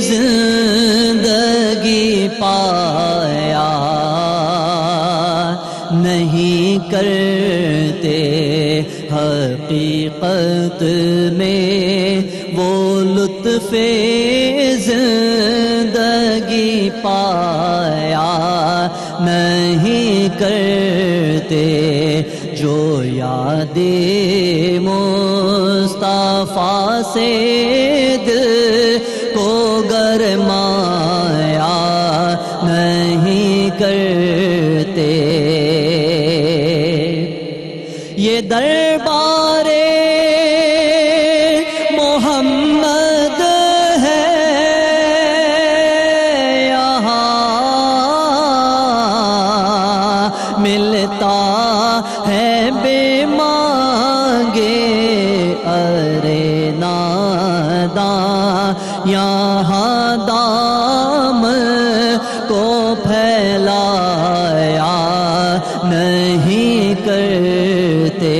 زندگی پایا نہیں کرتے حقیقت میں وہ لطف زندگی پایا نہیں کرتے جو یاد مصطفیٰ سے دل کو گرمایا نہیں کرتے یہ دربار محمد ہے یہاں ملتا ہے بے مانگے ارے ناداں یہاں دام کو پھیلایا نہیں کرتے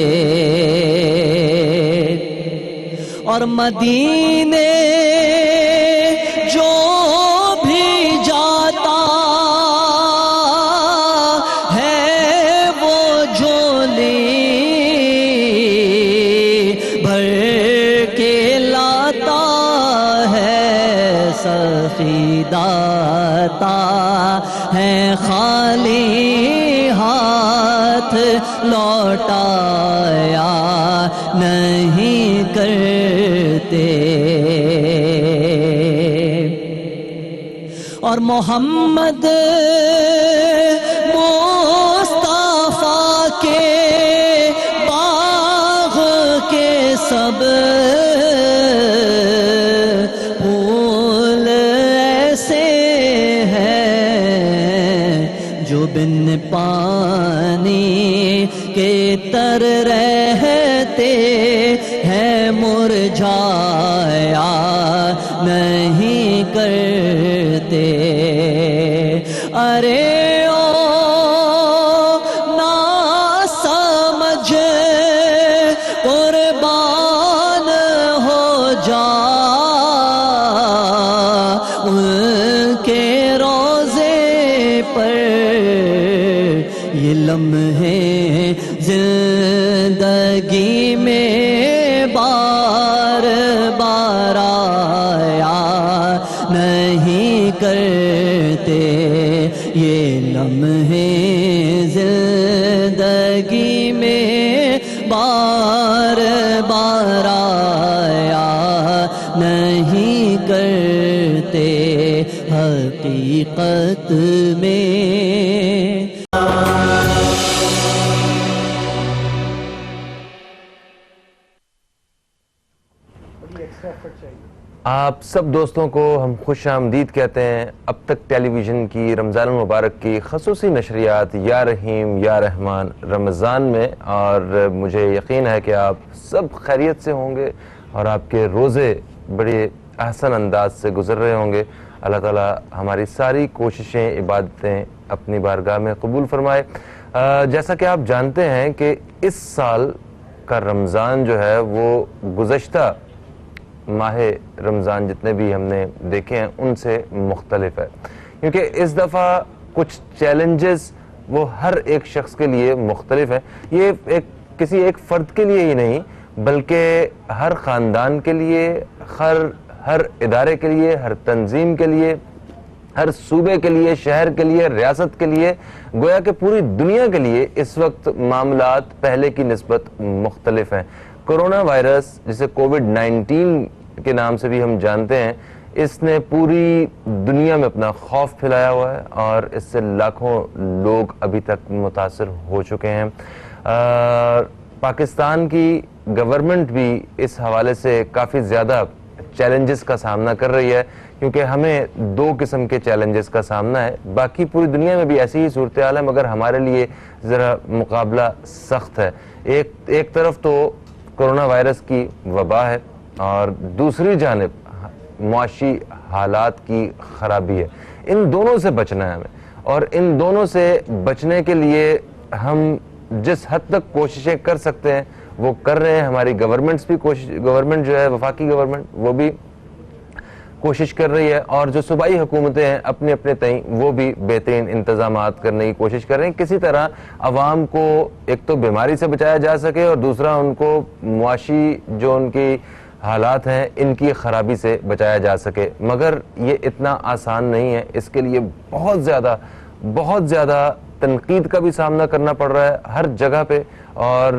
اور مدینے جو بھی جاتا ہے وہ جھولی بھر کے لاتا ہے سخی داتا ہے خالی ہاتھ لوٹایا نہیں کرتے اور محمد مصطفیٰ کے باغ کے سب پھول ایسے ہیں جو بن پانی کے تر رہتے ہیں مرجھایا نہیں کرتے ارے او نا سمجھ قربان ہو جا ان کے روزے پر یہ لمحے زندگی میں بار بار آیا نہیں کرتے یہ لمحے زندگی میں بار بار آیا نہیں کرتے حقیقت میں آپ سب دوستوں کو ہم خوش آمدید کہتے ہیں اب تک ٹیلی ویژن کی رمضان المبارک کی خصوصی نشریات یا رحیم یا رحمان رمضان میں، اور مجھے یقین ہے کہ آپ سب خیریت سے ہوں گے اور آپ کے روزے بڑے احسن انداز سے گزر رہے ہوں گے۔ اللہ تعالیٰ ہماری ساری کوششیں عبادتیں اپنی بارگاہ میں قبول فرمائے۔ جیسا کہ آپ جانتے ہیں کہ اس سال کا رمضان جو ہے وہ گزشتہ ماہ رمضان جتنے بھی ہم نے دیکھے ہیں ان سے مختلف ہے، کیونکہ اس دفعہ کچھ چیلنجز وہ ہر ایک شخص کے لیے مختلف ہیں۔ یہ کسی ایک فرد کے لیے ہی نہیں بلکہ ہر خاندان کے لیے، ہر ادارے کے لیے، ہر تنظیم کے لیے، ہر صوبے کے لیے، شہر کے لیے، ریاست کے لیے، گویا کہ پوری دنیا کے لیے اس وقت معاملات پہلے کی نسبت مختلف ہیں۔ کرونا وائرس جسے کووڈ-19 کے نام سے بھی ہم جانتے ہیں، اس نے پوری دنیا میں اپنا خوف پھیلایا ہوا ہے اور اس سے لاکھوں لوگ ابھی تک متاثر ہو چکے ہیں۔ پاکستان کی گورنمنٹ بھی اس حوالے سے کافی زیادہ چیلنجز کا سامنا کر رہی ہے، کیونکہ ہمیں دو قسم کے چیلنجز کا سامنا ہے۔ باقی پوری دنیا میں بھی ایسی ہی صورتحال ہے، مگر ہمارے لیے ذرا مقابلہ سخت ہے۔ ایک طرف تو کرونا وائرس کی وبا ہے اور دوسری جانب معاشی حالات کی خرابی ہے۔ ان دونوں سے بچنا ہے ہمیں، اور ان دونوں سے بچنے کے لیے ہم جس حد تک کوششیں کر سکتے ہیں وہ کر رہے ہیں۔ ہماری گورنمنٹ جو ہے وفاقی گورنمنٹ وہ بھی کوشش کر رہی ہے, اور جو صوبائی حکومتیں ہیں اپنے اپنے تئیں وہ بھی بہترین انتظامات کرنے کی کوشش کر رہے ہیں, کسی طرح عوام کو ایک تو بیماری سے بچایا جا سکے اور دوسرا ان کو معاشی جو ان کی حالات ہیں ان کی خرابی سے بچایا جا سکے. مگر یہ اتنا آسان نہیں ہے, اس کے لیے بہت زیادہ تنقید کا بھی سامنا کرنا پڑ رہا ہے ہر جگہ پہ, اور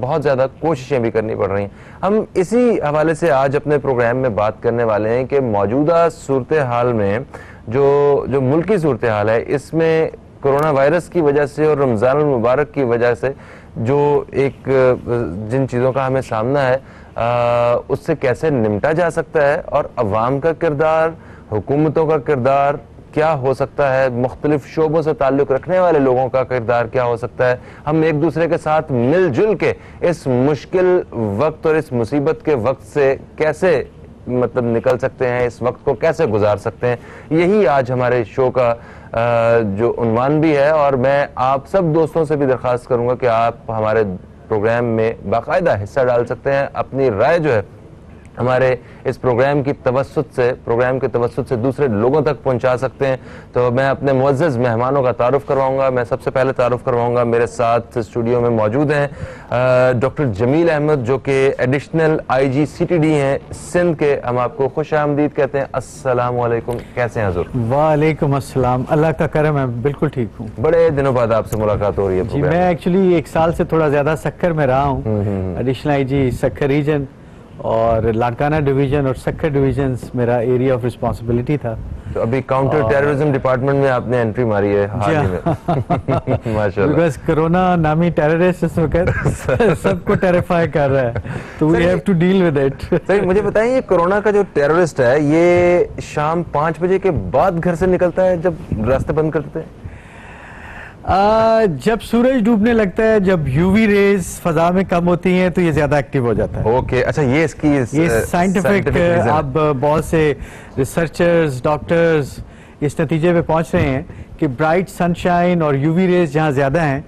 بہت زیادہ کوششیں بھی کرنی پڑ رہی ہیں. ہم اسی حوالے سے آج اپنے پروگرام میں بات کرنے والے ہیں کہ موجودہ صورتحال میں جو ملکی صورتحال ہے, اس میں کرونا وائرس کی وجہ سے اور رمضان المبارک کی وجہ سے جو ایک جن چیزوں کا ہمیں سامنا ہے اس سے کیسے نمٹا جا سکتا ہے, اور عوام کا کردار, حکومتوں کا کردار کیا ہو سکتا ہے, مختلف شعبوں سے تعلق رکھنے والے لوگوں کا کردار کیا ہو سکتا ہے, ہم ایک دوسرے کے ساتھ مل جل کے اس مشکل وقت اور اس مصیبت کے وقت سے کیسے نکل سکتے ہیں, اس وقت کو کیسے گزار سکتے ہیں, یہی آج ہمارے شو کا جو عنوان بھی ہے. اور میں آپ سب دوستوں سے بھی درخواست کروں گا کہ آپ ہمارے پروگرام میں باقاعدہ حصہ ڈال سکتے ہیں, اپنی رائے جو ہے ہمارے اس پروگرام کے توسط سے دوسرے لوگوں تک پہنچا سکتے ہیں. تو میں اپنے معزز مہمانوں کا تعارف کرواؤں گا. میں سب سے پہلے تعارف کرواؤں گا, میرے ساتھ اسٹوڈیو میں موجود ہیں ڈاکٹر جمیل احمد جو کہ ایڈیشنل IG CTD ہیں سندھ کے. ہم آپ کو خوش آمدید کہتے ہیں. السلام علیکم, کیسے ہیں حضور؟ وعلیکم السلام, اللہ کا کرم ہے, بالکل ٹھیک ہوں. بڑے دنوں بعد آپ سے ملاقات ہو رہی ہے. جی میں ایکچولی 1 سال سے تھوڑا زیادہ سکر میں رہا ہوں, ایڈیشنل IG سکر ریجن اور لاڑکانہ ڈویژن اور سکر ڈویژنز میرا ایریا آف رسپانسبلٹی تھا. تو ابھی کاؤنٹر ٹیررزم ڈپارٹمنٹ میں آپ نے انٹری ماری ہے حال ہی میں. ماشاءاللہ, بیکاز کرونا نامی ٹیررسٹ اس وقت سب کو ٹیریفائی کر رہا ہے, تو we have to deal with it. صحیح, مجھے بتائیں یہ کرونا کا جو ٹیررسٹ ہے یہ شام 5 بجے کے بعد گھر سے نکلتا ہے جب راستے بند کرتے ہیں؟ جب سورج ڈوبنے لگتا ہے, جب یووی ریز فضا میں کم ہوتی ہیں تو یہ زیادہ ایکٹیو ہو جاتا ہے. اوکے, اچھا, یہ اس کی یہ سائنٹیفک اب بہت سے ریسرچرز ڈاکٹرز اس نتیجے پہ پہنچ رہے ہیں کہ برائٹ سن شائن اور یووی ریز جہاں زیادہ ہیں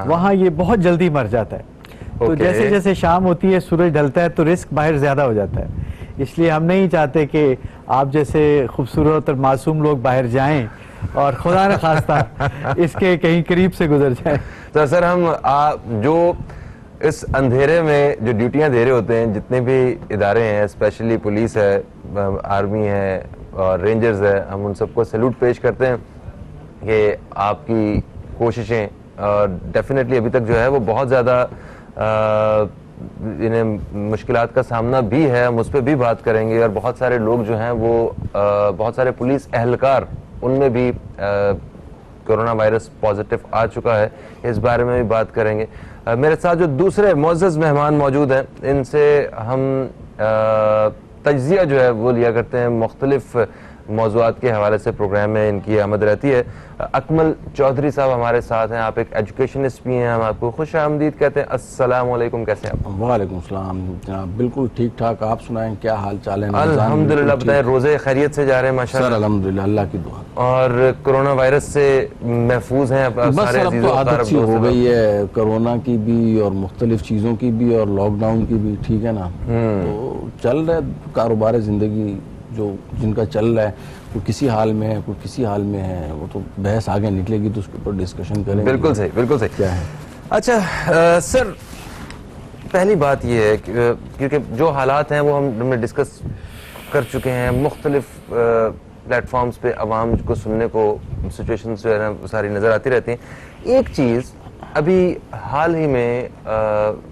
وہاں یہ بہت جلدی مر جاتا ہے. تو جیسے جیسے شام ہوتی ہے سورج ڈھلتا ہے تو رسک باہر زیادہ ہو جاتا ہے. اس لیے ہم نہیں چاہتے کہ آپ جیسے خوبصورت اور معصوم لوگ باہر جائیں اور خدا نہ خواستہ اس کے کہیں قریب سے گزر جائیں. تو سر, ہم جو اس اندھیرے میں جو ڈیوٹیاں دے رہے ہوتے ہیں, جتنے بھی ادارے ہیں, اسپیشلی پولیس ہے, آرمی ہے اور رینجرز ہے, ہم ان سب کو سیلوٹ پیش کرتے ہیں کہ آپ کی کوششیں, اور ڈیفینیٹلی ابھی تک جو ہے وہ بہت زیادہ انہیں مشکلات کا سامنا بھی ہے, ہم اس پہ بھی بات کریں گے. اور بہت سارے لوگ جو ہیں وہ بہت سارے پولیس اہلکار ان میں بھی کرونا وائرس پازیٹیو آ چکا ہے, اس بارے میں بھی بات کریں گے. میرے ساتھ جو دوسرے معزز مہمان موجود ہیں ان سے ہم تجزیہ جو ہے وہ لیا کرتے ہیں, مختلف موضوعات کے حوالے سے پروگرام میں ان کی آمد رہتی ہے. اکمل چودھری صاحب ہمارے ساتھ ہیں, آپ ایک ایجوکیشنسٹ بھی ہیں, ہم آپ کو خوش آمدید کہتے ہیں. السلام علیکم, کیسے ہیں آپ؟ وعلیکم السلام جناب, بالکل ٹھیک ٹھاک, آپ سنائیں کیا حال چال ہے؟ الحمدللہ, بتائیں روزے خیریت سے جا رہے ہیں؟ ماشاءاللہ سر الحمدللہ, اللہ کی دعا. اور کرونا وائرس سے محفوظ ہیں بس سر اب تو عادت سی ہو گئی ہے کرونا کی بھی اور مختلف چیزوں کی بھی اور لاک ڈاؤن کی بھی, ٹھیک ہے نا, تو چل رہا ہے کاروبار زندگی جو جن کا چل رہا ہے, کوئی کسی حال میں ہے کوئی کسی حال میں ہے, وہ تو بحث آگے نکلے گی تو اس کے اوپر ڈسکشن کریں گے. بالکل صحیح, بالکل صحیح. کیا ہے اچھا سر, پہلی بات یہ ہے کیونکہ جو حالات ہیں وہ ہم نے ڈسکس کر چکے ہیں, مختلف پلیٹ فارمز پہ عوام کو سننے کو سچویشنز جو ہے نا ساری نظر آتی رہتی ہیں. ایک چیز ابھی حال ہی میں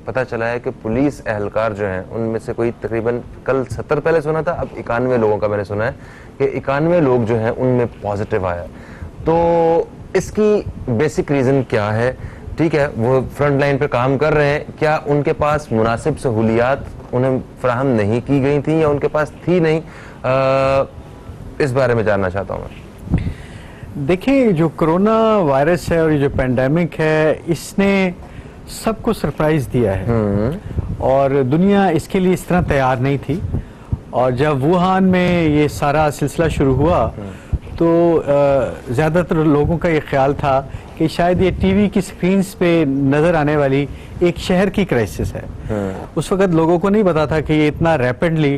پتہ چلا ہے کہ پولیس اہلکار جو ہیں ان میں سے کوئی تقریباً کل 70 پہلے سنا تھا, اب 91 لوگوں کا میں نے سنا ہے کہ 91 لوگ جو ہیں ان میں پازیٹیو آیا. تو اس کی بیسک ریزن کیا ہے؟ ٹھیک ہے, وہ فرنٹ لائن پہ کام کر رہے ہیں, کیا ان کے پاس مناسب سہولیات انہیں فراہم نہیں کی گئی تھیں یا ان کے پاس تھی نہیں؟ اس بارے میں جاننا چاہتا ہوں میں. دیکھیں, جو کرونا وائرس ہے اور یہ جو پینڈیمک ہے اس نے سب کو سرپرائز دیا ہے اور دنیا اس کے لیے اس طرح تیار نہیں تھی. اور جب ووہان میں یہ سارا سلسلہ شروع ہوا تو زیادہ تر لوگوں کا یہ خیال تھا کہ شاید یہ ٹی وی کی سکرینز پہ نظر آنے والی ایک شہر کی کرائسس ہے. اس وقت لوگوں کو نہیں پتا تھا کہ یہ اتنا rapidly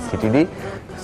CTD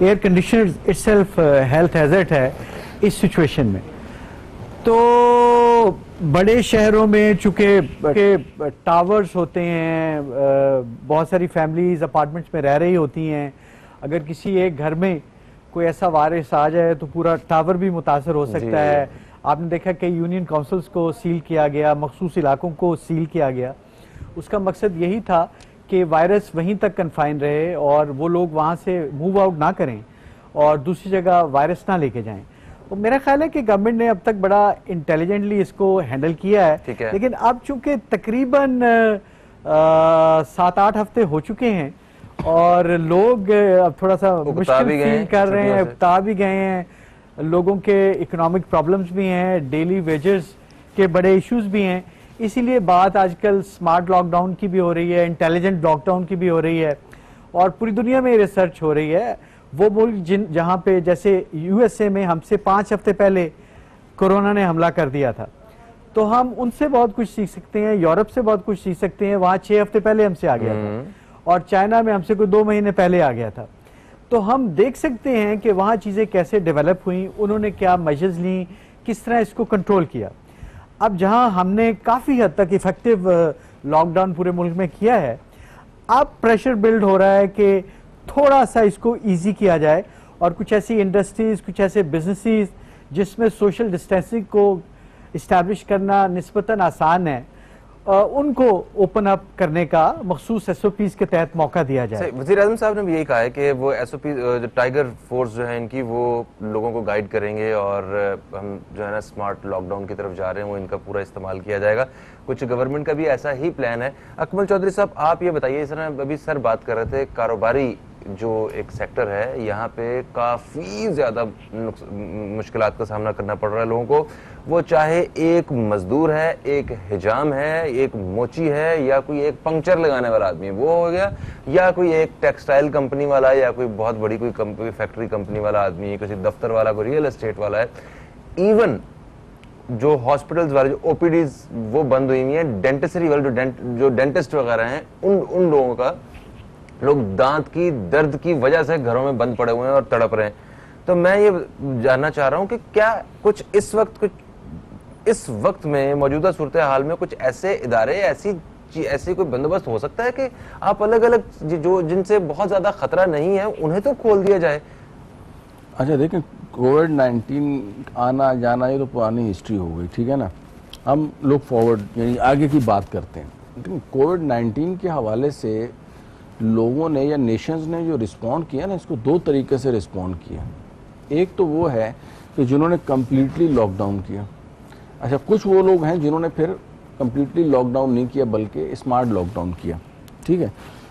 air conditioner it self health hazard ہے اس سچویشن میں. تو بڑے شہروں میں چونکہ ٹاورز ہوتے ہیں, بہت ساری فیملیز اپارٹمنٹس میں رہ رہی ہوتی ہیں, اگر کسی ایک گھر میں کوئی ایسا وائرس آ جائے تو پورا ٹاور بھی متاثر ہو سکتا ہے. آپ نے دیکھا کہ یونین کونسلز کو سیل کیا گیا, مخصوص علاقوں کو سیل کیا گیا. اس کا مقصد یہی تھا کہ وائرس وہیں تک کنفائن رہے اور وہ لوگ وہاں سے موو آؤٹ نہ کریں اور دوسری جگہ وائرس نہ لے کے جائیں. تو میرا خیال ہے کہ گورنمنٹ نے اب تک بڑا انٹیلیجنٹلی اس کو ہینڈل کیا ہے, لیکن اب چونکہ تقریباً 7-8 ہفتے ہو چکے ہیں اور لوگ اب تھوڑا سا مشکل فیل کر رہے ہیں, اکتا بھی گئے ہیں, لوگوں کے اکنامک پرابلمز بھی ہیں, ڈیلی ویجز کے بڑے ایشوز بھی ہیں. اسی لیے بات آج کل سمارٹ لاک ڈاؤن کی بھی ہو رہی ہے, انٹیلیجنٹ لاک ڈاؤن کی بھی ہو رہی ہے, اور پوری دنیا میں ریسرچ ہو رہی ہے. وہ ملک جہاں پہ جیسے یو ایس اے میں ہم سے 5 ہفتے پہلے کورونا نے حملہ کر دیا تھا, تو ہم ان سے بہت کچھ سیکھ سکتے ہیں, یورپ سے بہت کچھ سیکھ سکتے ہیں, وہاں 6 ہفتے پہلے ہم سے آ گیا تھا, اور چائنا میں ہم سے کوئی 2 مہینے پہلے آ گیا تھا. تو ہم دیکھ سکتے ہیں کہ وہاں چیزیں کیسے ڈیولپ ہوئیں, انہوں نے کیا میجرز لیں, کس طرح اس کو کنٹرول کیا. اب جہاں ہم نے کافی حد تک ایفیکٹو لاک ڈاؤن پورے ملک میں کیا ہے, اب پریشر بلڈ ہو رہا ہے کہ تھوڑا سا اس کو ایزی کیا جائے, اور کچھ ایسی انڈسٹریز, کچھ ایسے بزنسز جس میں سوشل ڈسٹینسنگ کو اسٹیبلش کرنا نسبتاً آسان ہے, ان کو اوپن اپ کرنے کا مخصوص ایس او پیز کے تحت موقع دیا جائے. وزیر اعظم صاحب نے بھی یہی کہا ہے کہ وہ ایس او پی ٹائیگر فورس جو ہے ان کی, وہ لوگوں کو گائیڈ کریں گے, اور ہم جو ہے نا اسمارٹ لاک ڈاؤن کی طرف جا رہے ہیں وہ ان کا پورا استعمال کیا جائے گا. کچھ گورنمنٹ کا بھی ایسا ہی پلان ہے. اکمل چودھری صاحب, آپ یہ بتائیے, اس طرح ابھی سر بات کر رہے تھے, کاروباری جو ایک سیکٹر ہے یہاں پہ کافی زیادہ مشکلات کا سامنا کرنا پڑ رہا ہے لوگوں کو, وہ چاہے ایک مزدور ہے, ایک حجام ہے, ایک موچی ہے, یا کوئی ایک پنکچر لگانے والا آدمی وہ ہو گیا, یا کوئی ایک ٹیکسٹائل کمپنی والا, یا کوئی بہت بڑی کوئی فیکٹری کمپنی والا آدمی, کسی دفتر والا, کوئی ریئل اسٹیٹ والا ہے. ایون جو ہاسپٹلز والے, جو او پی ڈیز وہ بند ہوئی ہوئی ہیں, ڈینٹسری والے جو ڈینٹسٹ وغیرہ ہیں, ان لوگوں کا, لوگ دانت کی درد کی وجہ سے گھروں میں بند پڑے ہوئے ہیں اور تڑپ رہے ہیں. تو میں یہ جاننا چاہ رہا ہوں کہ کیا کچھ اس وقت میں موجودہ صورتحال میں کچھ ایسے ادارے, ایسی کوئی بندوبست ہو سکتا ہے کہ آپ الگ الگ جو جن سے بہت زیادہ خطرہ نہیں ہے انہیں تو کھول دیا جائے؟ اچھا دیکھیں, کووڈ-19 آنا جانا یہ تو پرانی ہسٹری ہو گئی, ٹھیک ہے نا. ہم لوگ فارورڈ یعنی آگے کی بات کرتے ہیں. لیکن کووڈ-19 کے حوالے سے لوگوں نے یا نیشنز نے جو رسپونڈ کیا نا, اس کو 2 طریقے سے رسپونڈ کیا. ایک تو وہ ہے کہ جنہوں نے کمپلیٹلی لاک ڈاؤن کیا. اچھا, کچھ وہ لوگ ہیں جنہوں نے پھر کمپلیٹلی لاک ڈاؤن نہیں کیا بلکہ اسمارٹ لاک ڈاؤن کیا, ٹھیک ہے.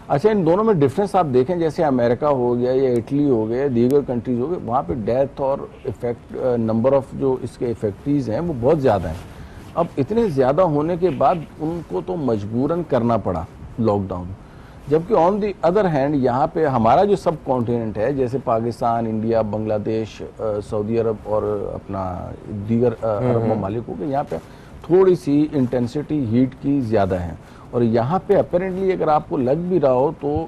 اچھا, ان دونوں میں ڈفرینس آپ دیکھیں, جیسے امریکہ ہو گیا یا اٹلی ہو گیا, دیگر کنٹریز ہو گئے, وہاں پہ ڈیتھ اور نمبر آف جو اس کے افیکٹیز ہیں وہ بہت زیادہ ہیں. اب اتنے زیادہ ہونے کے بعد ان کو تو مجبوراً کرنا پڑا لاک ڈاؤن. جبکہ آن دی ادر ہینڈ یہاں پہ ہمارا جو سب کانٹیننٹ ہے, جیسے پاکستان, انڈیا, بنگلہ دیش, سعودی عرب اور اپنا دیگر عرب ممالک ہو گئے, یہاں پہ تھوڑی سی انٹینسٹی ہیٹ کی زیادہ ہے. اور یہاں پہ اپیرنٹلی اگر آپ کو لگ بھی رہا ہو تو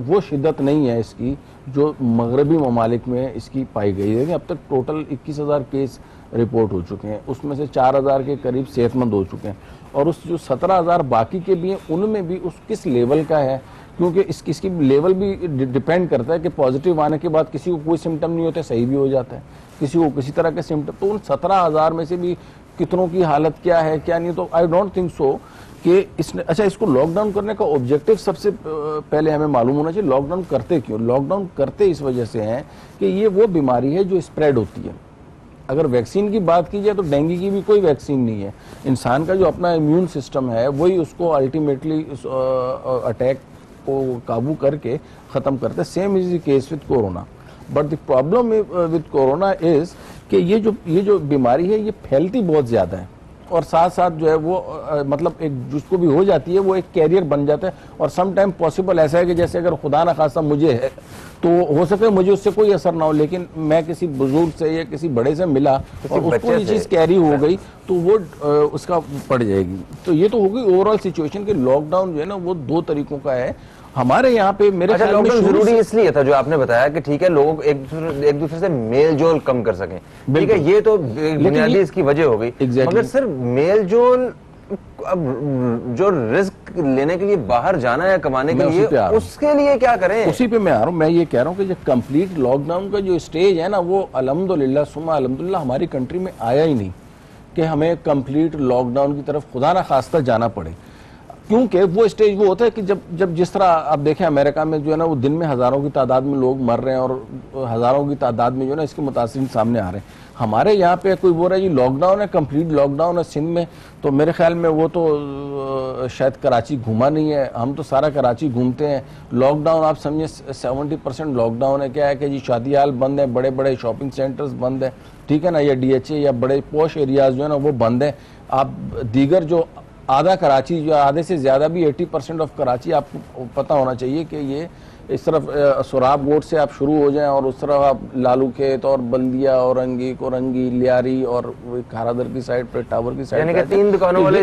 وہ شدت نہیں ہے اس کی جو مغربی ممالک میں اس کی پائی گئی ہے. اب تک ٹوٹل 21,000 کیس رپورٹ ہو چکے ہیں, اس میں سے 4,000 کے قریب صحت مند ہو چکے ہیں, اور اس جو 17,000 باقی کے بھی ہیں ان میں بھی اس کس لیول کا ہے, کیونکہ اس کی لیول بھی ڈیپینڈ کرتا ہے کہ پازیٹیو آنے کے بعد کسی کو کوئی سمٹم نہیں ہوتا, صحیح بھی ہو جاتا ہے, کسی کو کسی طرح کے سمٹم. تو ان 17,000 میں سے بھی کتنوں کی حالت کیا ہے کیا نہیں, تو آئی ڈونٹ تھنک سو کہ اس نے. اچھا, اس کو لاک ڈاؤن کرنے کا آبجیکٹو سب سے پہلے ہمیں معلوم ہونا چاہیے, لاک ڈاؤن کرتے کیوں. لاک ڈاؤن کرتے اس وجہ سے ہیں کہ یہ وہ بیماری ہے جو اسپریڈ ہوتی ہے. اگر ویکسین کی بات کی جائے تو ڈینگی کی بھی کوئی ویکسین نہیں ہے. انسان کا جو اپنا امیون سسٹم ہے وہی اس کو الٹیمیٹلی اٹیک کو قابو کر کے ختم کرتا ہے. Same is the case with corona. But the problem with corona is کہ یہ جو بیماری ہے یہ پھیلتی بہت زیادہ ہے, اور ساتھ ساتھ جو ہے وہ مطلب ایک جس کو بھی ہو جاتی ہے وہ ایک کیریئر بن جاتا ہے. اور سم ٹائم پاسبل ایسا ہے کہ جیسے اگر خدا نخواستہ مجھے ہے تو ہو سکے مجھے اس سے کوئی اثر نہ ہو, لیکن میں کسی بزرگ سے یا کسی بڑے سے ملا اور اس کو یہ چیز کیری ہو گئی تو وہ اس کا پڑ جائے گی. تو یہ تو ہوگی اوور آل سچویشن کہ لاک ڈاؤن جو ہے نا وہ 2 طریقوں کا ہے. ہمارے یہاں پہ میرے اچھا خیال لاک میں ڈاؤن شروع ضروری سے اس لیے تھا جو آپ نے بتایا کہ ٹھیک ہے لوگ ایک دوسرے سے میل جول کم کر سکیں, ٹھیک ہے یہ تو بنیادی اس کی وجہ ہو گئی, مگر صرف میل جول اب جو رزق لینے کے لیے باہر جانا ہے کمانے کے لیے اس کے لیے کیا کریں؟ اسی پہ میں آ رہا ہوں. میں یہ کہہ رہا ہوں کہ جو کمپلیٹ لاک ڈاؤن کا جو اسٹیج ہے نا وہ الحمدللہ ثم الحمدللہ ہماری کنٹری میں آیا ہی نہیں کہ ہمیں کمپلیٹ لاک ڈاؤن کی طرف خدا نہ خواستہ جانا پڑے, کیونکہ وہ اسٹیج وہ ہوتا ہے کہ جب جس طرح آپ دیکھیں امریکہ میں جو ہے نا وہ دن میں ہزاروں کی تعداد میں لوگ مر رہے ہیں اور ہزاروں کی تعداد میں جو ہے نا اس کے متاثرین سامنے آ رہے ہیں. ہمارے یہاں پہ کوئی بول رہا ہے یہ لاک ڈاؤن ہے, کمپلیٹ لاک ڈاؤن ہے سندھ میں, تو میرے خیال میں وہ تو شاید کراچی گھوما نہیں ہے. ہم تو سارا کراچی گھومتے ہیں. لاک ڈاؤن آپ سمجھیں 70% لاک ڈاؤن ہے. کیا ہے کہ جی شادی ہال بند ہیں, بڑے بڑے شاپنگ سینٹرز بند ہیں, ٹھیک ہے نا, یا ڈی ایچ اے یا بڑے پوش ایریاز جو ہے نا وہ بند ہیں. آپ دیگر جو آدھا کراچی جو آدھے سے زیادہ بھی 80% آف کراچی آپ کو پتہ ہونا چاہیے کہ یہ اس طرف سراب گوٹ سے آپ شروع ہو جائیں اور اس طرف آپ لالو کھیت اور بلدیا اورنگی کورنگی لیاری اور کھارادر کی سائڈ پہ ٹاور کی سائڈ, یعنی کہ 3 دکانوں والے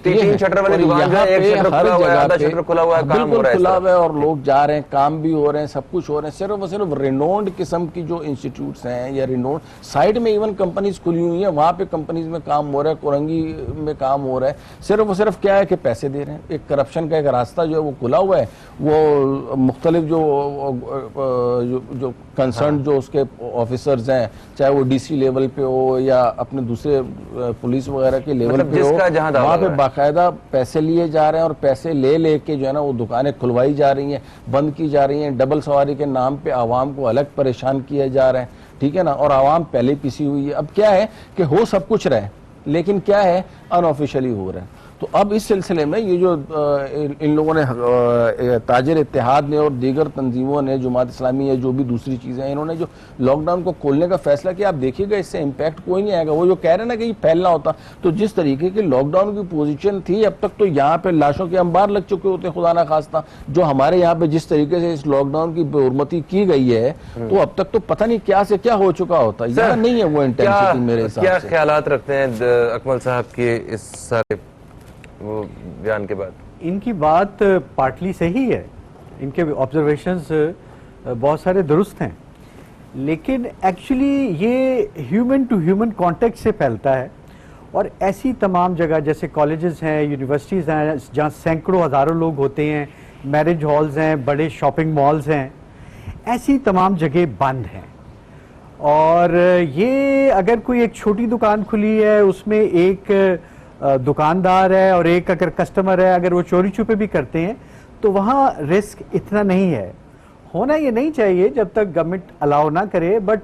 3 شٹر والے دکان جو ہے ایک شٹر کھلا ہوا ہے, آدھا شٹر کھلا ہوا ہے, کام ہو رہا ہے, کھلا ہوا ہے اور لوگ جا رہے ہیں, کام بھی ہو رہے ہیں, سب کچھ ہو رہے ہیں. صرف اور صرف رینوڈ قسم کی جو انسٹیٹیوٹس ہیں یا رینوڈ سائڈ میں ایون کمپنیز کھلی ہوئی ہیں, وہاں پہ کمپنیز میں کام ہو رہا ہے, کورنگی میں کام ہو رہا ہے. صرف اور صرف کیا ہے کہ پیسے دے رہے ہیں. ایک کرپشن کا ایک راستہ جو ہے وہ کھلا ہوا ہے. وہ مختلف جو کنسرن جو اس کے آفیسرز ہیں, چاہے وہ ڈی سی لیول پہ ہو یا اپنے دوسرے پولیس وغیرہ کے لیول پہ ہو, وہاں پہ باقاعدہ پیسے لیے جا رہے ہیں اور پیسے لے کے جو ہے نا وہ دکانیں کھلوائی جا رہی ہیں, بند کی جا رہی ہیں. ڈبل سواری کے نام پہ عوام کو الگ پریشان کیا جا رہا ہے, ٹھیک ہے نا, اور عوام پہلے پیسی ہوئی ہے. اب کیا ہے کہ ہو سب کچھ رہے لیکن کیا ہے ان آفیشلی ہو رہا ہے. تو اب اس سلسلے میں یہ جو ان لوگوں نے تاجر اتحاد نے اور دیگر تنظیموں نے, جماعت اسلامی یا جو بھی دوسری چیزیں ہیں, انہوں نے جو لاک ڈاؤن کو کھولنے کا فیصلہ کیا, آپ دیکھیے گا اس سے امپیکٹ کوئی نہیں آئے گا. وہ جو کہہ رہے ہیں نا کہ یہ پھیلنا ہوتا, تو جس طریقے کی لاک ڈاؤن کی پوزیشن تھی اب تک تو یہاں پہ لاشوں کے انبار لگ چکے ہوتے خدا نہ خواستہ. جو ہمارے یہاں پہ جس طریقے سے اس لاک ڈاؤن کی بے حرمتی کی گئی ہے تو اب تک تو پتہ نہیں کیا سے کیا ہو چکا ہوتا. یہاں نہیں ہے وہ انٹینسٹی میرے حساب سے. کیا خیالات رکھتے ہیں اکمل صاحب کے اس سارے وہ بیان کے بعد؟ ان کی بات پارٹلی صحیح ہے, ان کے آبزرویشنز بہت سارے درست ہیں, لیکن ایکچولی یہ ہیومن ٹو ہیومن کانٹیکٹ سے پھیلتا ہے. اور ایسی تمام جگہ جیسے کالجز ہیں, یونیورسٹیز ہیں, جہاں سینکڑوں ہزاروں لوگ ہوتے ہیں, میرج ہالز ہیں, بڑے شاپنگ مالز ہیں, ایسی تمام جگہ بند ہیں. اور یہ اگر کوئی ایک چھوٹی دکان کھلی ہے, اس میں ایک دکاندار ہے اور ایک اگر کسٹمر ہے, اگر وہ چوری چھپے بھی کرتے ہیں تو وہاں رسک اتنا نہیں ہے. ہونا یہ نہیں چاہیے جب تک گورنمنٹ الاؤ نہ کرے, بٹ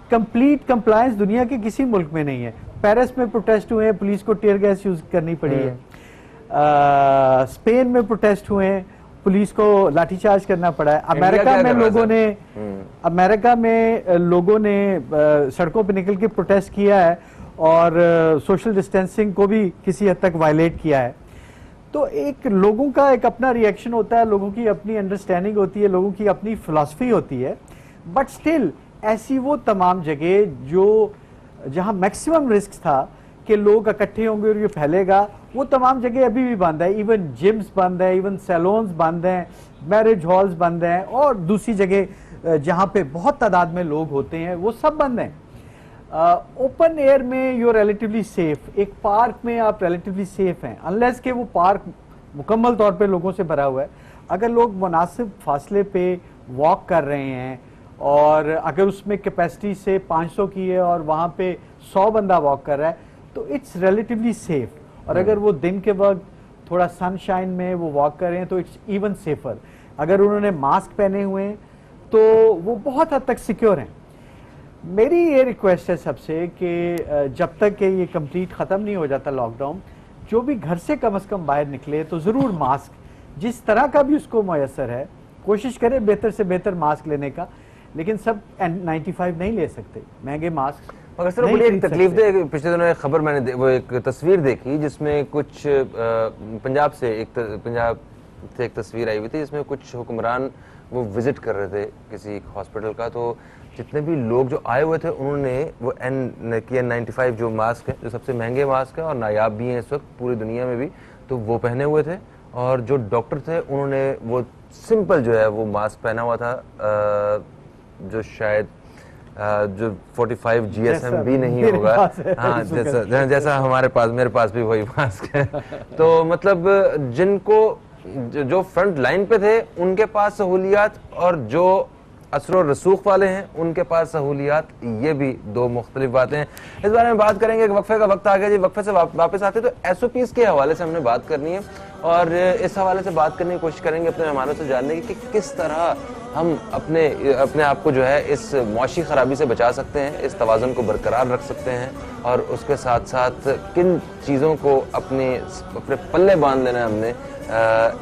کمپلیٹ کمپلائنس دنیا کے کسی ملک میں نہیں ہے. پیرس میں پروٹیسٹ ہوئے ہیں, پولیس کو ٹیئر گیس یوز کرنی پڑی ہے. اسپین میں پروٹیسٹ ہوئے ہیں, پولیس کو لاٹھی چارج کرنا پڑا ہے. امریکہ میں لوگوں نے سڑکوں پہ نکل کے پروٹیسٹ کیا ہے اور سوشل ڈسٹینسنگ کو بھی کسی حد تک وائلیٹ کیا ہے. تو ایک لوگوں کا ایک اپنا ری ایکشن ہوتا ہے, لوگوں کی اپنی انڈرسٹینڈنگ ہوتی ہے, لوگوں کی اپنی فلاسفی ہوتی ہے. بٹ سٹل ایسی وہ تمام جگہ جہاں میکسیمم رسک تھا کہ لوگ اکٹھے ہوں گے اور یہ پھیلے گا, وہ تمام جگہ ابھی بھی بند ہے. ایون جمز بند ہیں, ایون سیلونز بند ہیں, میرج ہالز بند ہیں, اور دوسری جگہ جہاں پہ بہت تعداد میں لوگ ہوتے ہیں وہ سب بند ہیں. اوپن ایئر میں یو ریلیٹیولی سیف, ایک پارک میں آپ ریلیٹیولی سیف ہیں, انلیس کہ وہ پارک مکمل طور پہ لوگوں سے بھرا ہوا ہے. اگر لوگ مناسب فاصلے پہ واک کر رہے ہیں اور اگر اس میں کیپیسٹی سے 500 کی ہے اور وہاں پہ 100 بندہ واک کر رہا ہے تو اٹس ریلیٹیولی سیف. اور اگر وہ دن کے وقت تھوڑا سن شائن میں وہ واک کر رہے ہیں تو اٹس ایون سیفر. اگر انہوں نے ماسک پہنے ہوئے ہیں تو وہ بہت حد تک سیکیور ہیں. میری یہ ریکویسٹ ہے سب سے کہ جب تک کہ یہ کمپلیٹ ختم نہیں ہو جاتا لاک ڈاؤن, جو بھی گھر سے کم از کم باہر نکلے تو ضرور ماسک جس طرح کا بھی اس کو میسر ہے کوشش کرے بہتر سے بہتر ماسک لینے کا. لیکن سب N95 نہیں لے سکتے, مہنگے ماسک. مگر سر بڑی ایک تکلیف دہ پچھلے دنوں ایک خبر میں نے وہ ایک تصویر دیکھی جس میں کچھ پنجاب سے ایک تصویر آئی ہوئی تھی جس میں کچھ حکمران وہ وزٹ کر رہے تھے کسی ہاسپٹل کا. تو جتنے بھی لوگ جو آئے ہوئے تھے انہوں نے وہ N95 جو ماسک ہے, جو سب سے مہنگے ماسک ہے اور نایاب بھی ہیں اس وقت پوری دنیا میں بھی, تو وہ پہنے ہوئے تھے. اور جو ڈاکٹر تھے انہوں نے وہ سمپل جو ہے وہ ماسک پہنا ہوا تھا جو شاید جو 45 GSM بھی نہیں ہوگا, ہاں جیسا ہمارے پاس, میرے پاس بھی وہی ماسک ہے. تو مطلب جن کو جو فرنٹ لائن پہ تھے ان کے پاس سہولیات اور جو اثر و رسوخ والے ہیں ان کے پاس سہولیات, یہ بھی دو مختلف باتیں ہیں. اس بارے میں بات کریں گے. وقفے کا وقت آ گیا جی. وقفے سے واپس آتے تو SOPs کے حوالے سے ہم نے بات کرنی ہے اور اس حوالے سے بات کرنے کی کوشش کریں گے اپنے مہمانوں سے جاننے کی کہ کس طرح ہم اپنے آپ کو جو ہے اس معاشی خرابی سے بچا سکتے ہیں, اس توازن کو برقرار رکھ سکتے ہیں اور اس کے ساتھ ساتھ کن چیزوں کو اپنے پلے باندھ لینا ہے ہم نے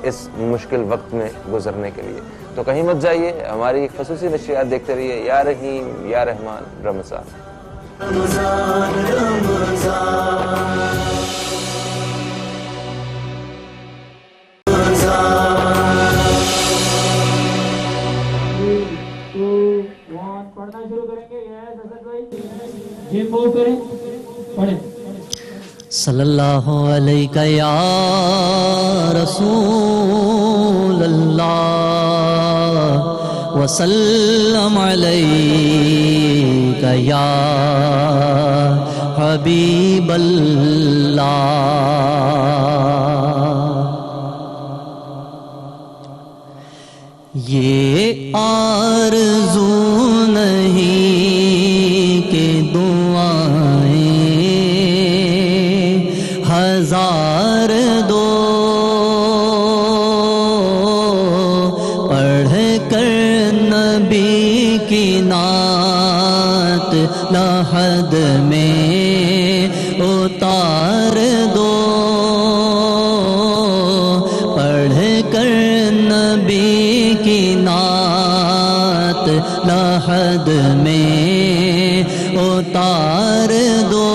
اس مشکل وقت میں گزرنے کے لیے. تو کہیں مت جائیے, ہماری خصوصی نشریات دیکھتے رہیے. یا رحیم یا رحمان رمضان. پڑھنا شروع کریں گے. یہ موو کریں, پڑھیں. صلی اللہ علیہ یا رسول اللہ وسلم علیہ یا حبیب اللہ. یہ آرزو نہیں کہ دعائیں ہزار دو, پڑھ کر نبی کی نعت لحد میں اتار دو, پڑھ کر نبی کی نعت لحد میں اتار دو.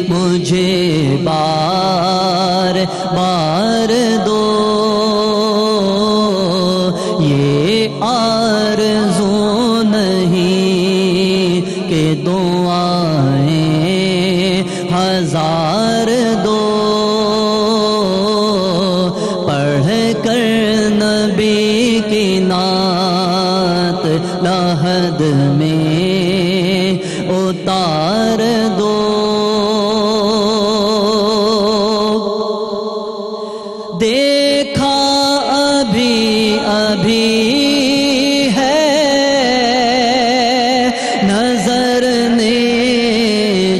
مجھے بار بار دو, یہ آرزو نہیں کہ دعائیں ہزار دو, پڑھ کر نبی کی نعت لحد میں اتار دو. دیکھا ابھی ابھی ہے نظر نے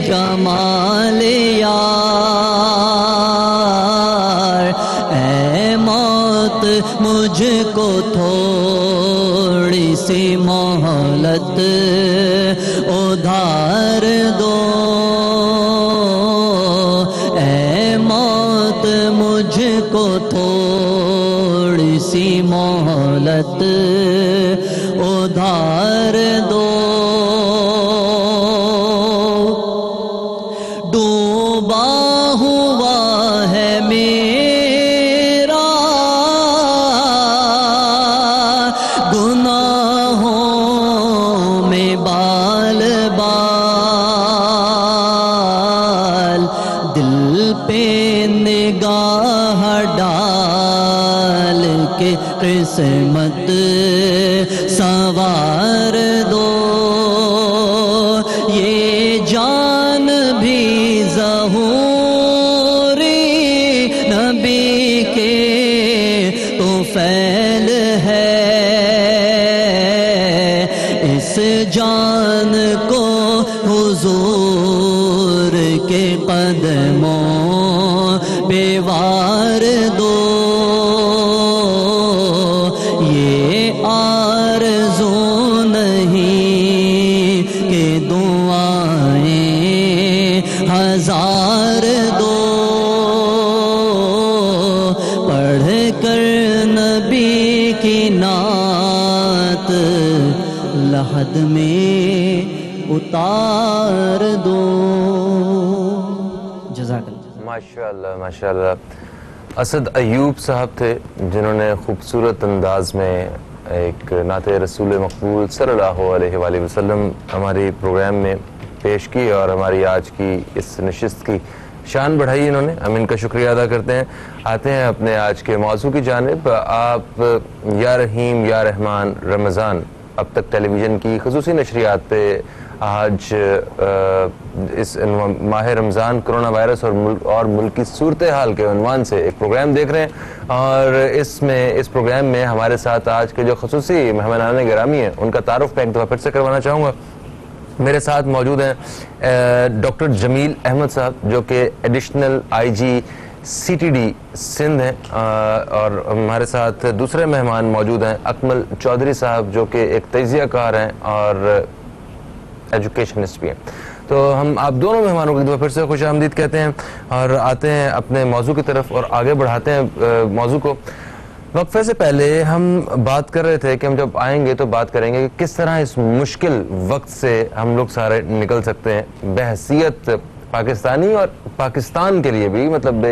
جمال یار, اے موت مجھ کو تھوڑی سی مہلت ادھار دو, اے موت مجھ کو تھوڑی سی مہلت ادھار دو. ڈوبا ہوا ہے میرا گناہوں میں بال بال, دل پہ نگاہ ڈال کے قسمت سنوار دو. یہ جان بھی ظہوری نبی کے تو فعل ہے, اس جان کو حضور کے قدموں پہ وار دو. یہ آرزو نہیں کہ دعائیں ہزار دو, پڑھ کر نبی کی نعت لحد میں اتار دو. ماشاءاللہ ماشاءاللہ. اسد ایوب صاحب تھے جنہوں نے خوبصورت انداز میں ایک نعت رسول مقبول صلی اللہ علیہ وآلہ وسلم ہماری پروگرام میں پیش کی اور ہماری آج کی اس نشست کی شان بڑھائی انہوں نے. ہم ان کا شکریہ ادا کرتے ہیں. آتے ہیں اپنے آج کے موضوع کی جانب. آپ یا رحیم یا رحمان رمضان اب تک ٹیلی ویژن کی خصوصی نشریات پہ آج اس ماہ رمضان کرونا وائرس اور ملک کی صورتحال کے عنوان سے ایک پروگرام دیکھ رہے ہیں اور اس پروگرام میں ہمارے ساتھ آج کے جو خصوصی مہمانان گرامی ہیں ان کا تعارف میں ایک دفعہ پھر سے کروانا چاہوں گا. میرے ساتھ موجود ہیں ڈاکٹر جمیل احمد صاحب جو کہ additional I G C T D Sindh ہیں اور ہمارے ساتھ دوسرے مہمان موجود ہیں اکمل چودھری صاحب جو کہ ایک تجزیہ کار ہیں اور ایجوکیشنسٹ بھی ہیں. تو ہم آپ دونوں مہمانوں کو ایک دفعہ پھر سے خوش آمدید کہتے ہیں اور آتے ہیں اپنے موضوع کی طرف اور آگے بڑھاتے ہیں موضوع کو. وقفے سے پہلے ہم بات کر رہے تھے کہ ہم جب آئیں گے تو بات کریں گے کہ کس طرح اس مشکل وقت سے ہم لوگ سارے نکل سکتے ہیں بحیثیت پاکستانی اور پاکستان کے لیے بھی, مطلب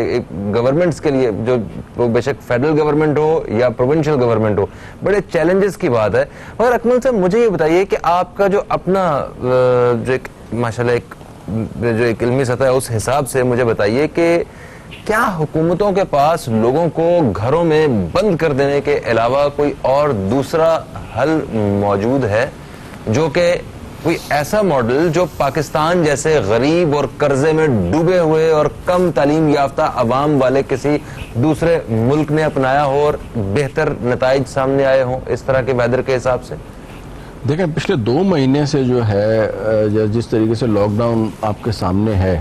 گورنمنٹس کے لیے جو وہ بے شک فیڈرل گورنمنٹ ہو یا پروونشل گورنمنٹ ہو, بڑے چیلنجز کی بات ہے. مگر اکمل صاحب مجھے یہ بتائیے کہ آپ کا جو اپنا جو ایک ماشاءاللہ جو ایک علمی سطح ہے اس حساب سے مجھے بتائیے کہ کیا حکومتوں کے پاس لوگوں کو گھروں میں بند کر دینے کے علاوہ کوئی اور دوسرا حل موجود ہے جو کہ کوئی ایسا ماڈل جو پاکستان جیسے غریب اور قرضے میں ڈوبے ہوئے اور کم تعلیم یافتہ عوام والے کسی دوسرے ملک نے اپنایا ہو اور بہتر نتائج سامنے آئے ہوں اس طرح کے ویدر کے حساب سے؟ دیکھیں پچھلے 2 مہینے سے جو ہے جس طریقے سے لاک ڈاؤن آپ کے سامنے ہے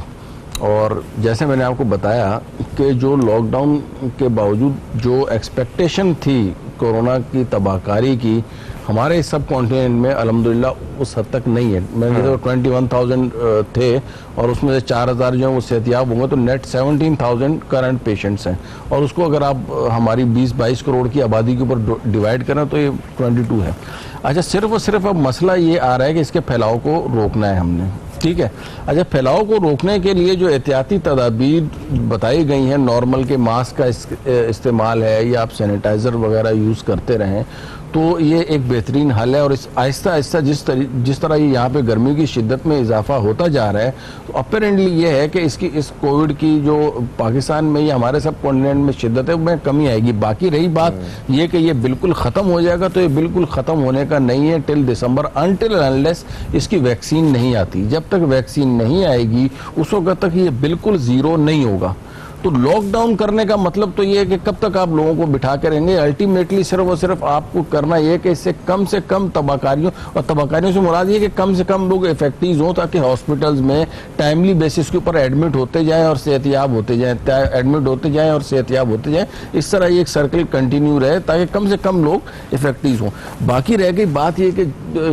اور جیسے میں نے آپ کو بتایا کہ جو لاک ڈاؤن کے باوجود جو ایکسپیکٹیشن تھی کورونا کی تباہ کاری کی ہمارے سب کانٹیننٹ میں الحمدللہ اس حد تک نہیں ہے. میں نے 21,000 تھے اور اس میں سے 4,000 جو ہیں وہ صحتیاب ہوں گے تو نیٹ 17,000 کرنٹ پیشنٹس ہیں اور اس کو اگر آپ ہماری 20-22 کروڑ کی آبادی کے اوپر ڈیوائڈ کریں تو یہ 22 ہے. اچھا صرف اور صرف اب مسئلہ یہ آ رہا ہے کہ اس کے پھیلاؤ کو روکنا ہے ہم نے, ٹھیک ہے. اچھا پھیلاؤ کو روکنے کے لیے جو احتیاطی تدابیر بتائی گئی ہیں, نارمل کے ماسک کا استعمال ہے یا آپ سینیٹائزر وغیرہ یوز کرتے رہیں تو یہ ایک بہترین حل ہے. اور اس آہستہ آہستہ جس طرح یہ یہاں پہ گرمی کی شدت میں اضافہ ہوتا جا رہا ہے تو اپیرنٹلی یہ ہے کہ اس کووڈ کی جو پاکستان میں یا ہمارے سب کانٹیننٹ میں شدت ہے میں کمی آئے گی. باقی رہی بات یہ کہ یہ بالکل ختم ہو جائے گا تو یہ بالکل ختم ہونے کا نہیں ہے ٹل دسمبر انٹل انلیس اس کی ویکسین نہیں آتی. جب تک ویکسین نہیں آئے گی اس وقت تک یہ بالکل زیرو نہیں ہوگا. تو لاک ڈاؤن کرنے کا مطلب تو یہ ہے کہ کب تک آپ لوگوں کو بٹھا کے رہیں گے. الٹیمیٹلی صرف اور صرف آپ کو کرنا یہ ہے کہ اس سے کم تباہ کاریوں اور تباہ کاریوں سے مراد یہ کہ کم سے کم لوگ افیکٹیز ہوں تاکہ ہاسپٹلز میں ٹائملی بیسس کے اوپر ایڈمٹ ہوتے جائیں اور صحتیاب ہوتے جائیں اس طرح یہ ایک سرکل کنٹینیو رہے تاکہ کم سے کم لوگ افیکٹیز ہوں. باقی رہ گئی بات یہ کہ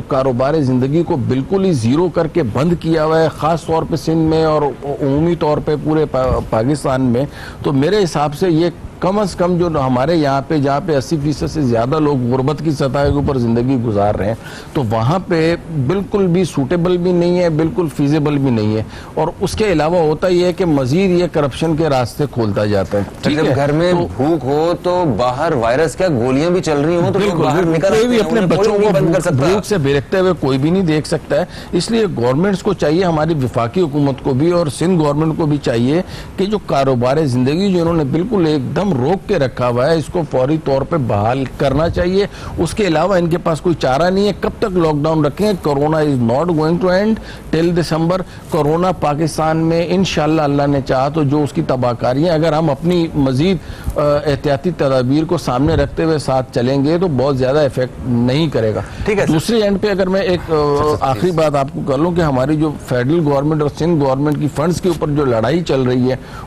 کاروبار زندگی کو بالکل ہی زیرو کر کے بند کیا ہوا ہے خاص طور پہ سندھ میں اور عمومی طور پہ پورے پاکستان میں. تو میرے حساب سے یہ کم از کم جو ہمارے یہاں پہ جہاں پہ 80% سے زیادہ لوگ غربت کی سطح کے اوپر زندگی گزار رہے ہیں تو وہاں پہ بالکل بھی سوٹیبل بھی نہیں ہے, بالکل فیزیبل بھی نہیں ہے. اور اس کے علاوہ ہوتا یہ ہے کہ مزید یہ کرپشن کے راستے کھولتا جاتا ہے. جب گھر میں بھوک ہو تو باہر وائرس کیا گولیاں بھی چل رہی ہوں تو باہر نکل بھی اپنے بچوں کو بھوک سے بھڑکتے ہوئے کوئی بھی نہیں دیکھ سکتا ہے. اس لیے گورنمنٹس کو چاہیے, ہماری وفاقی حکومت کو بھی اور سندھ گورنمنٹ کو بھی چاہیے کہ جو کاروبار زندگی جو انہوں نے بالکل ایک دم روک کے رکھا ہوا ہے اس کو فوری طور پہ بحال کرنا چاہیے. اس کے علاوہ ان کے پاس کوئی چارہ نہیں ہے. کب تک لاک ڈاؤن رکھیں؟ Corona is not going to end till December. Corona Pakistan میں انشاءاللہ اللہ نے چاہا تو جو اس کی تباہ کاریاں اگر ہم اپنی مزید احتیاطی تدابیر کو سامنے رکھتے ہوئے ساتھ چلیں گے تو بہت زیادہ افیکٹ نہیں کرے گا. دوسری اینڈ پہ اگر میں ایک آخری بات آپ کو کر لوں کہ ہماری جو فیڈرل گورنمنٹ اور سندھ گورنمنٹ کی فنڈز کے اوپر جو لڑائی چل رہی ہے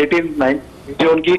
18-19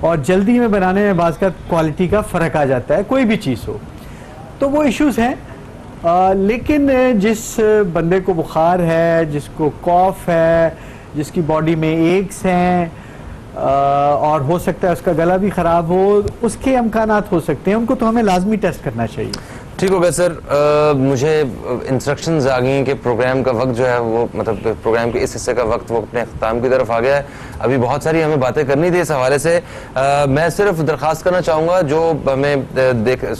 اور جلدی میں بنانے میں بعض کا کوالٹی کا فرق آ جاتا ہے، کوئی بھی چیز ہو، تو وہ ایشوز ہیں. لیکن جس بندے کو بخار ہے، جس کو کاف ہے، جس کی باڈی میں ایکس ہیں اور ہو سکتا ہے اس کا گلا بھی خراب ہو، اس کے امکانات ہو سکتے ہیں، ان کو تو ہمیں لازمی ٹیسٹ کرنا چاہیے. ٹھیک ہو گیا سر. مجھے انسٹرکشنز آ گئی ہیں کہ پروگرام کا وقت جو ہے وہ مطلب پروگرام کے اس حصے کا وقت وہ اپنے اختتام کی طرف آ گیا ہے. ابھی بہت ساری ہمیں باتیں کرنی تھی اس حوالے سے. میں صرف درخواست کرنا چاہوں گا جو ہمیں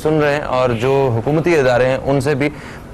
سن رہے ہیں اور جو حکومتی ادارے ہیں ان سے بھی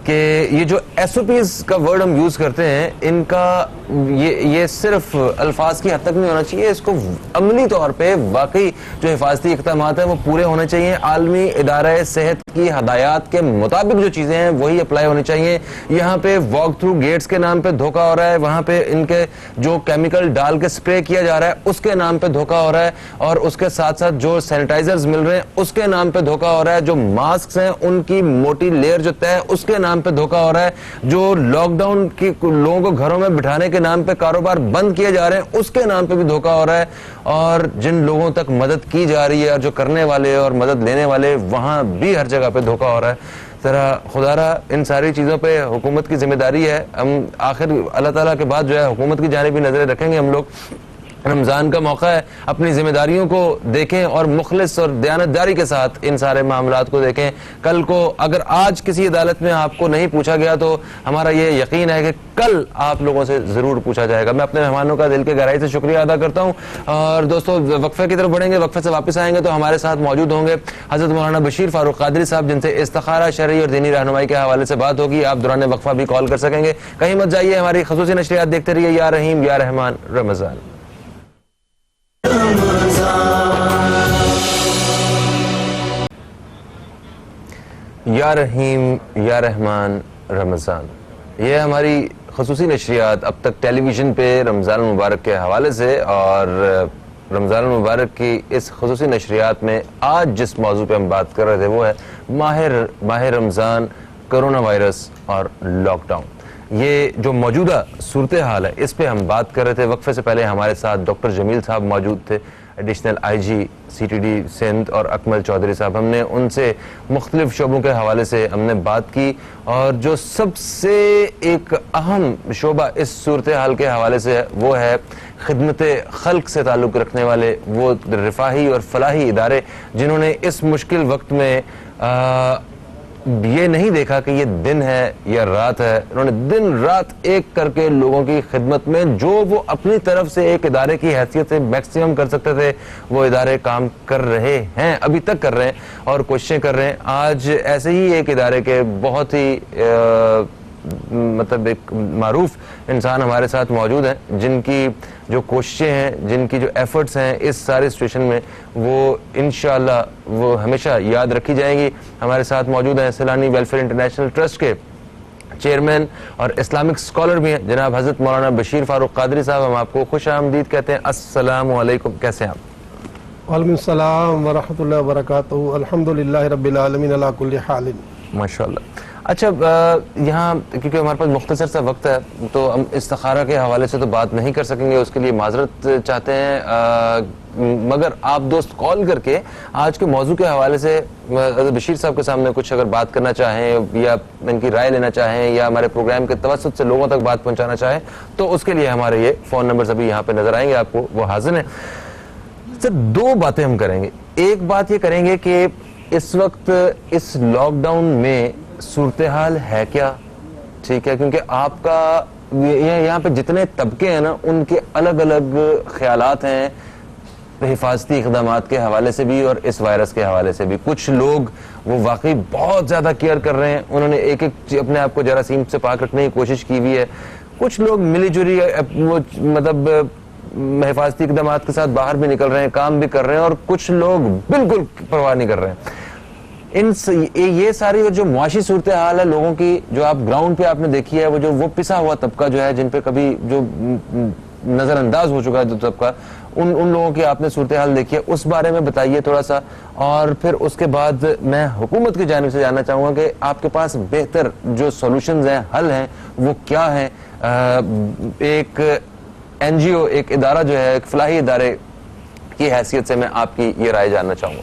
کہ یہ جو ایس او پیز کا ورڈ ہم یوز کرتے ہیں ان کا یہ صرف الفاظ کی حد تک نہیں ہونا چاہیے، اس کو عملی طور پہ واقعی جو حفاظتی اقدامات ہیں وہ پورے ہونے چاہیے. عالمی ادارہ صحت کی ہدایات کے مطابق جو چیزیں ہیں وہی اپلائی ہونی چاہیے. یہاں پہ واک تھرو گیٹس کے نام پہ دھوکہ ہو رہا ہے، وہاں پہ ان کے جو کیمیکل ڈال کے اسپرے کیا جا رہا ہے اس کے نام پہ دھوکہ ہو رہا ہے، اور اس کے ساتھ ساتھ جو سینیٹائزرز مل رہے ہیں اس کے نام پہ دھوکہ ہو رہا ہے، جو ماسکس ہیں ان کی موٹی لیئر جو طے ہے اس کے نام پہ دھوکہ ہو رہا ہے، جو لاک ڈاؤن کی لوگوں کو گھروں میں بٹھانے کے نام پہ کاروبار بند کیے جا رہے ہیں اس کے نام پہ بھی دھوکہ ہو رہا ہے، اور جن لوگوں تک مدد کی جا رہی ہے اور جو کرنے والے اور مدد لینے والے وہاں بھی ہر جگہ پہ دھوکہ ہو رہا ہے. ذرا خدا را ان ساری چیزوں پہ حکومت کی ذمہ داری ہے. ہم آخر اللہ تعالیٰ کے بعد جو ہے حکومت کی جانب بھی نظریں رکھیں گے. ہم لوگ رمضان کا موقع ہے، اپنی ذمہ داریوں کو دیکھیں اور مخلص اور دیانتداری کے ساتھ ان سارے معاملات کو دیکھیں. کل کو اگر آج کسی عدالت میں آپ کو نہیں پوچھا گیا تو ہمارا یہ یقین ہے کہ کل آپ لوگوں سے ضرور پوچھا جائے گا. میں اپنے مہمانوں کا دل کے گہرائی سے شکریہ ادا کرتا ہوں. اور دوستو وقفے کی طرف بڑھیں گے، وقفے سے واپس آئیں گے تو ہمارے ساتھ موجود ہوں گے حضرت مولانا بشیر فاروق قادری صاحب، جن سے استخارہ شرعی اور دینی رہنمائی کے حوالے سے بات ہوگی. آپ دوران وقفہ بھی کال کر سکیں گے. کہیں مت جائیے، ہماری خصوصی نشریات دیکھتے رہیے. یا رحیم یا رحمان رمضان. یا رحیم یا رحمان رمضان، یہ ہماری خصوصی نشریات اب تک ٹیلی ویژن پہ رمضان المبارک کے حوالے سے، اور رمضان المبارک کی اس خصوصی نشریات میں آج جس موضوع پہ ہم بات کر رہے تھے وہ ہے ماہ رمضان، کرونا وائرس اور لاک ڈاؤن. یہ جو موجودہ صورتحال ہے اس پہ ہم بات کر رہے تھے. وقفے سے پہلے ہمارے ساتھ ڈاکٹر جمیل صاحب موجود تھے، additional I G C T D Sindh, اور اکمل چودھری صاحب. ہم نے ان سے مختلف شعبوں کے حوالے سے ہم نے بات کی، اور جو سب سے ایک اہم شعبہ اس صورتحال کے حوالے سے وہ ہے خدمت خلق سے تعلق رکھنے والے وہ رفاہی اور فلاحی ادارے جنہوں نے اس مشکل وقت میں یہ نہیں دیکھا کہ یہ دن ہے یا رات ہے. انہوں نے دن رات ایک کر کے لوگوں کی خدمت میں جو وہ اپنی طرف سے ایک ادارے کی حیثیت سے میکسیمم کر سکتے تھے وہ ادارے کام کر رہے ہیں، ابھی تک کر رہے ہیں اور کوششیں کر رہے ہیں. آج ایسے ہی ایک ادارے کے بہت ہی مطلب ایک معروف انسان ہمارے ساتھ موجود ہیں جن کی جو کوششیں ہیں، جن کی جو ایفرٹس ہیں اس سارے سچویشن میں وہ انشاءاللہ وہ ہمیشہ یاد رکھی جائیں گی. ہمارے ساتھ موجود ہیں سیلانی ویلفیئر انٹرنیشنل ٹرسٹ کے چیئرمین اور اسلامک اسکالر بھی ہیں جناب حضرت مولانا بشیر فاروق قادری صاحب. ہم آپ کو خوش آمدید کہتے ہیں. السلام علیکم، کیسے ہیں آپ؟ وعلیکم السلام ورحمۃ اللہ وبرکاتہ. الحمدللہ رب العالمین علی کل حال. ماشاءاللہ. اچھا، یہاں کیونکہ ہمارے پاس مختصر سا وقت ہے تو ہم استخارہ کے حوالے سے تو بات نہیں کر سکیں گے، اس کے لیے معذرت چاہتے ہیں. مگر آپ دوست کال کر کے آج کے موضوع کے حوالے سے بشیر صاحب کے سامنے کچھ اگر بات کرنا چاہیں یا ان کی رائے لینا چاہیں یا ہمارے پروگرام کے توسط سے لوگوں تک بات پہنچانا چاہیں تو اس کے لیے ہمارے یہ فون نمبرز ابھی یہاں پہ نظر آئیں گے آپ کو، وہ حاضر ہیں. سر، دو باتیں ہم کریں گے. ایک بات یہ کریں گے کہ اس وقت اس لاک ڈاؤن میں صورتحال ہے کیا، ٹھیک ہے، کیونکہ آپ کا یہاں پہ جتنے طبقے ہیں نا ان کے الگ الگ خیالات ہیں حفاظتی اقدامات کے حوالے سے بھی اور اس وائرس کے حوالے سے بھی. کچھ لوگ وہ واقعی بہت زیادہ کیئر کر رہے ہیں، انہوں نے ایک ایک اپنے آپ کو جراثیم سے پاک رکھنے کی کوشش کی ہوئی ہے. کچھ لوگ ملی جلی مطلب حفاظتی اقدامات کے ساتھ باہر بھی نکل رہے ہیں، کام بھی کر رہے ہیں، اور کچھ لوگ بالکل پرواہ نہیں کر رہے ہیں. یہ ساری جو معاشی صورتحال ہے لوگوں کی جو آپ گراؤنڈ پہ آپ نے دیکھی ہے، وہ پسا ہوا طبقہ جو ہے جن پہ کبھی جو نظر انداز ہو چکا ہے جو طبقہ، ان لوگوں کی آپ نے صورتحال دیکھی ہے، اس بارے میں بتائیے تھوڑا سا. اور پھر اس کے بعد میں حکومت کی جانب سے جاننا چاہوں گا کہ آپ کے پاس بہتر جو سولوشنز ہیں، حل ہیں، وہ کیا ہیں. ایک این جی او، ایک ادارہ جو ہے، ایک فلاحی ادارے کی حیثیت سے میں آپ کی یہ رائے جاننا چاہوں گا.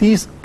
30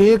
1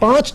5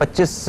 25